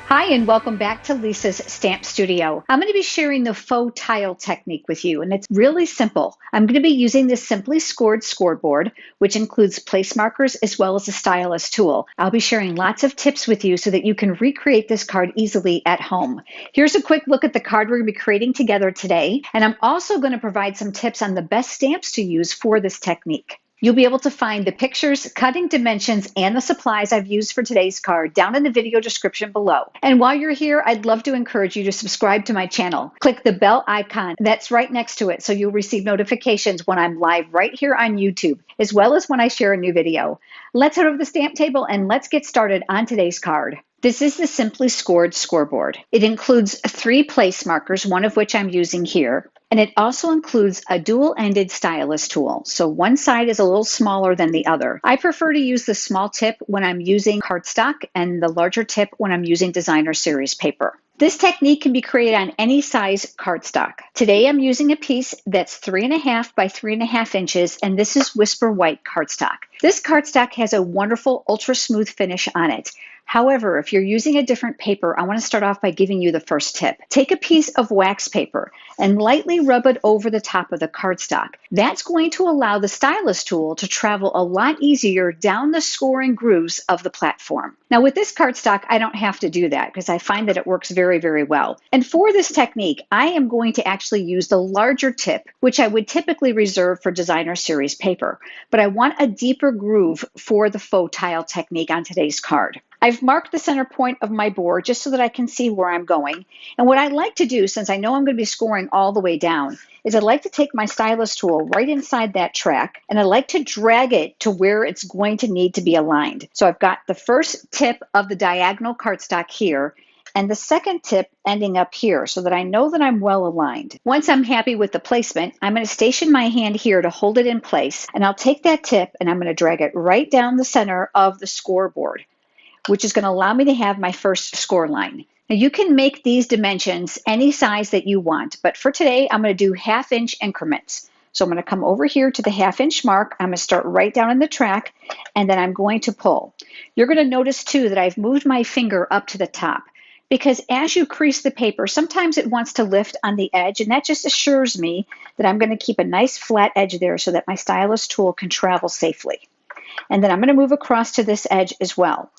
Hi, and welcome back to Lisa's Stamp Studio. I'm going to be sharing the faux tile technique with you, and it's really simple. I'm going to be using this simply scored scoreboard, which includes place markers as well as a stylus tool. I'll be sharing lots of tips with you so that you can recreate this card easily at home. Here's a quick look at the card we're going to be creating together today, and I'm also going to provide some tips on the best stamps to use for this technique. You'll be able to find the pictures, cutting dimensions, and the supplies I've used for today's card down in the video description below. And while you're here, I'd love to encourage you to subscribe to my channel. Click the bell icon that's right next to it so you'll receive notifications when I'm live right here on YouTube, as well as when I share a new video. Let's head over to the stamp table and let's get started on today's card. This is the Simply Scored scoreboard. It includes 3 place markers, one of which I'm using here. And it also includes a dual-ended stylus tool. So one side is a little smaller than the other. I prefer to use the small tip when I'm using cardstock and the larger tip when I'm using designer series paper. This technique can be created on any size cardstock. Today I'm using a piece that's 3.5 by 3.5 inches, and this is Whisper White cardstock. This cardstock has a wonderful ultra smooth finish on it. However, if you're using a different paper, I want to start off by giving you the first tip. Take a piece of wax paper and lightly rub it over the top of the cardstock. That's going to allow the stylus tool to travel a lot easier down the scoring grooves of the platform. Now with this cardstock, I don't have to do that because I find that it works very, very well. And for this technique, I am going to actually use the larger tip, which I would typically reserve for designer series paper. But I want a deeper groove for the faux tile technique on today's card. I've marked the center point of my board just so that I can see where I'm going. And what I like to do, since I know I'm going to be scoring all the way down, is I like to take my stylus tool right inside that track, and I like to drag it to where it's going to need to be aligned. So I've got the first tip of the diagonal cardstock here, and the second tip ending up here so that I know that I'm well aligned. Once I'm happy with the placement, I'm going to station my hand here to hold it in place, and I'll take that tip and I'm going to drag it right down the center of the scoreboard, which is going to allow me to have my first score line. Now you can make these dimensions any size that you want, but for today, I'm going to do 1/2 inch increments. So I'm going to come over here to the 1/2 inch mark. I'm going to start right down in the track, and then I'm going to pull. You're going to notice too that I've moved my finger up to the top, because as you crease the paper, sometimes it wants to lift on the edge, and that just assures me that I'm going to keep a nice flat edge there so that my stylus tool can travel safely. And then I'm going to move across to this edge as well,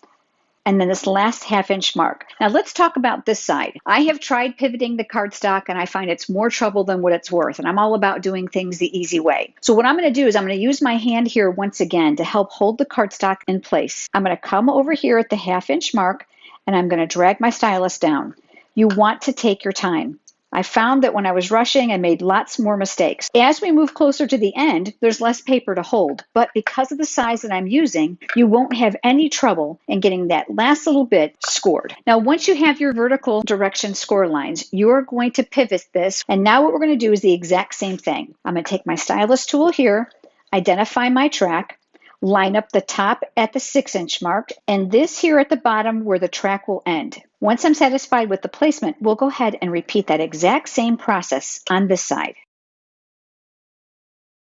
and then this last 1/2 inch mark. Now let's talk about this side. I have tried pivoting the cardstock and I find it's more trouble than what it's worth, and I'm all about doing things the easy way. So what I'm going to do is I'm going to use my hand here once again to help hold the cardstock in place. I'm going to come over here at the 1/2 inch mark and I'm going to drag my stylus down. You want to take your time. I found that when I was rushing, I made lots more mistakes. As we move closer to the end, there's less paper to hold, but because of the size that I'm using, you won't have any trouble in getting that last little bit scored. Now, once you have your vertical direction score lines, you're going to pivot this, and now what we're going to do is the exact same thing. I'm going to take my stylus tool here, identify my track, line up the top at the 6 inch mark, and this here at the bottom where the track will end. Once I'm satisfied with the placement, we'll go ahead and repeat that exact same process on this side.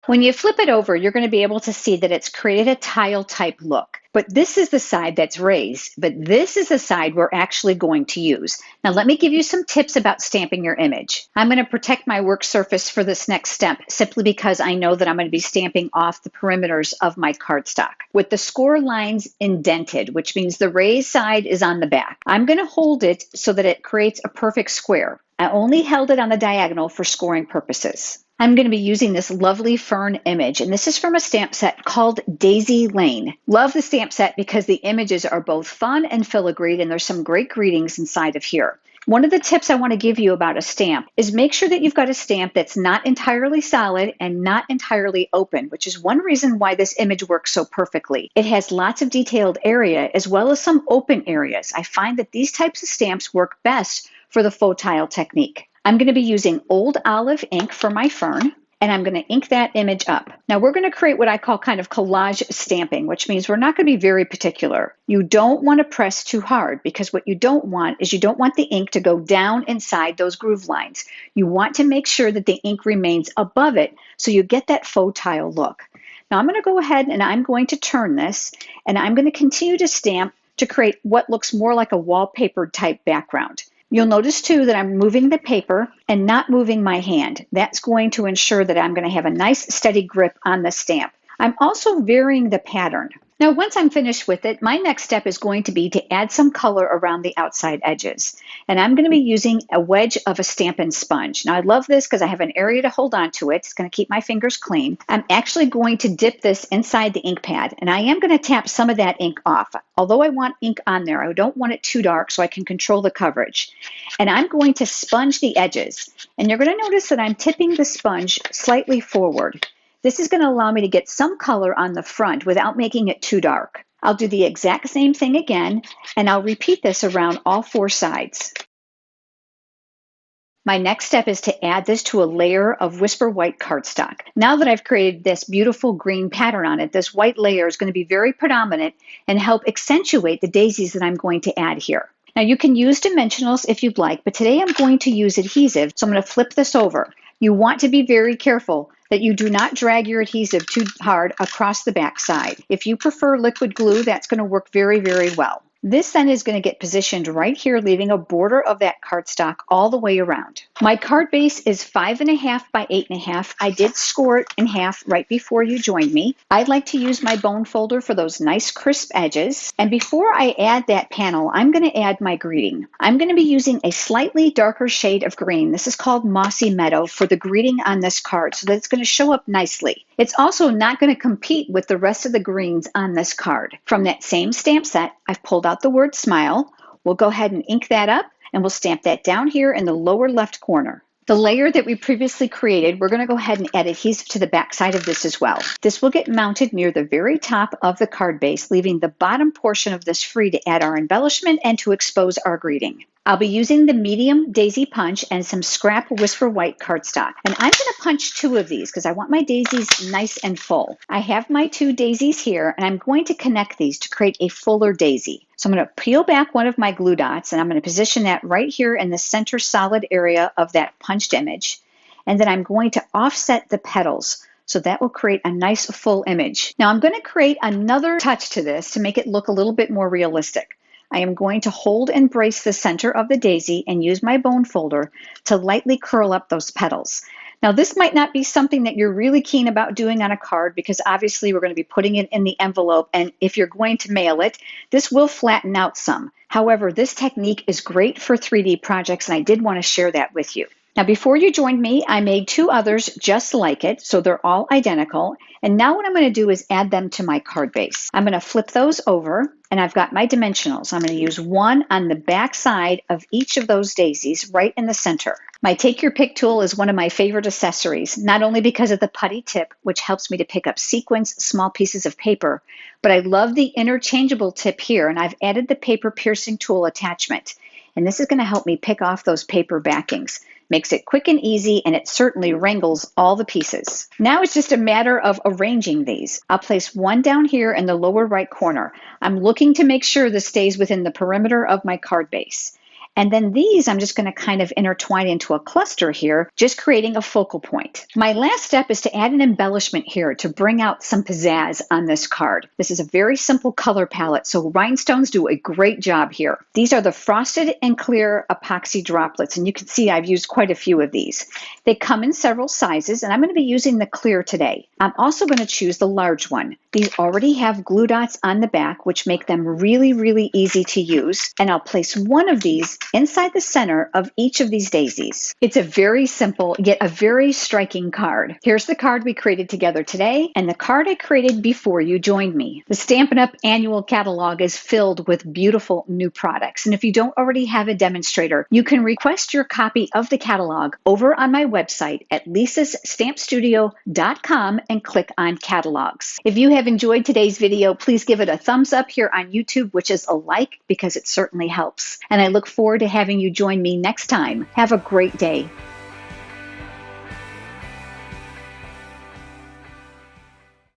When you flip it over, you're going to be able to see that it's created a tile type look. But this is the side that's raised, but this is the side we're actually going to use. Now let me give you some tips about stamping your image. I'm going to protect my work surface for this next step simply because I know that I'm going to be stamping off the perimeters of my cardstock. With the score lines indented, which means the raised side is on the back, I'm going to hold it so that it creates a perfect square. I only held it on the diagonal for scoring purposes. I'm going to be using this lovely fern image, and this is from a stamp set called Daisy Lane. Love the stamp set because the images are both fun and filigreed, and there's some great greetings inside of here. One of the tips I want to give you about a stamp is make sure that you've got a stamp that's not entirely solid and not entirely open, which is one reason why this image works so perfectly. It has lots of detailed area as well as some open areas. I find that these types of stamps work best for the faux tile technique. I'm going to be using Old Olive ink for my fern, and I'm going to ink that image up. Now we're going to create what I call kind of collage stamping, which means we're not going to be very particular. You don't want to press too hard because what you don't want is you don't want the ink to go down inside those groove lines. You want to make sure that the ink remains above it so you get that faux tile look. Now I'm going to go ahead and I'm going to turn this, and I'm going to continue to stamp to create what looks more like a wallpaper type background. You'll notice too that I'm moving the paper and not moving my hand. That's going to ensure that I'm going to have a nice steady grip on the stamp. I'm also varying the pattern. Now, once I'm finished with it, my next step is going to be to add some color around the outside edges. And I'm going to be using a wedge of a Stampin' sponge. Now, I love this because I have an area to hold on to it. It's going to keep my fingers clean. I'm actually going to dip this inside the ink pad, and I am going to tap some of that ink off. Although I want ink on there, I don't want it too dark so I can control the coverage. And I'm going to sponge the edges. And you're going to notice that I'm tipping the sponge slightly forward. This is going to allow me to get some color on the front without making it too dark. I'll do the exact same thing again, and I'll repeat this around all 4 sides. My next step is to add this to a layer of Whisper White cardstock. Now that I've created this beautiful green pattern on it, this white layer is going to be very predominant and help accentuate the daisies that I'm going to add here. Now you can use dimensionals if you'd like, but today I'm going to use adhesive, so I'm going to flip this over. You want to be very careful that you do not drag your adhesive too hard across the back side. If you prefer liquid glue, that's going to work very, very well. This then is going to get positioned right here, leaving a border of that cardstock all the way around. My card base is 5.5 by 8.5. I did score it in half right before you joined me. I'd like to use my bone folder for those nice crisp edges. And before I add that panel, I'm going to add my greeting. I'm going to be using a slightly darker shade of green. This is called Mossy Meadow for the greeting on this card, so that it's going to show up nicely. It's also not going to compete with the rest of the greens on this card. From that same stamp set, I've pulled out the word smile. We'll go ahead and ink that up, and we'll stamp that down here in the lower left corner. The layer that we previously created, we're going to go ahead and add adhesive to the back side of this as well. This will get mounted near the very top of the card base, leaving the bottom portion of this free to add our embellishment and to expose our greeting. I'll be using the medium daisy punch and some scrap Whisper White cardstock. And I'm going to punch 2 of these because I want my daisies nice and full. I have my 2 daisies here, and I'm going to connect these to create a fuller daisy. So I'm going to peel back one of my glue dots, and I'm going to position that right here in the center solid area of that punched image. And then I'm going to offset the petals, so that will create a nice full image. Now I'm going to create another touch to this to make it look a little bit more realistic. I am going to hold and brace the center of the daisy and use my bone folder to lightly curl up those petals. Now, this might not be something that you're really keen about doing on a card because obviously we're going to be putting it in the envelope, and if you're going to mail it, this will flatten out some. However, this technique is great for 3D projects, and I did want to share that with you. Now, before you joined me, I made 2 others just like it, so they're all identical. And now what I'm going to do is add them to my card base. I'm going to flip those over, and I've got my dimensionals. I'm going to use one on the back side of each of those daisies right in the center. My Take Your Pick tool is one of my favorite accessories, not only because of the putty tip, which helps me to pick up sequins, small pieces of paper, but I love the interchangeable tip here, and I've added the paper piercing tool attachment. And this is going to help me pick off those paper backings. Makes it quick and easy, and it certainly wrangles all the pieces. Now it's just a matter of arranging these. I'll place one down here in the lower right corner. I'm looking to make sure this stays within the perimeter of my card base. And then these I'm just going to kind of intertwine into a cluster here, just creating a focal point. My last step is to add an embellishment here to bring out some pizzazz on this card. This is a very simple color palette, so rhinestones do a great job here. These are the frosted and clear epoxy droplets, and you can see I've used quite a few of these. They come in several sizes, and I'm going to be using the clear today. I'm also going to choose the large one. These already have glue dots on the back, which make them really, really easy to use, and I'll place one of these inside the center of each of these daisies. It's a very simple yet a very striking card. Here's the card we created together today and the card I created before you joined me. The Stampin' Up! Annual catalog is filled with beautiful new products, and if you don't already have a demonstrator, you can request your copy of the catalog over on my website at lisastampstudio.com and click on catalogs. If you have enjoyed today's video, please give it a thumbs up here on YouTube, which is a like, because it certainly helps. And I look forward to having you join me next time. Have a great day.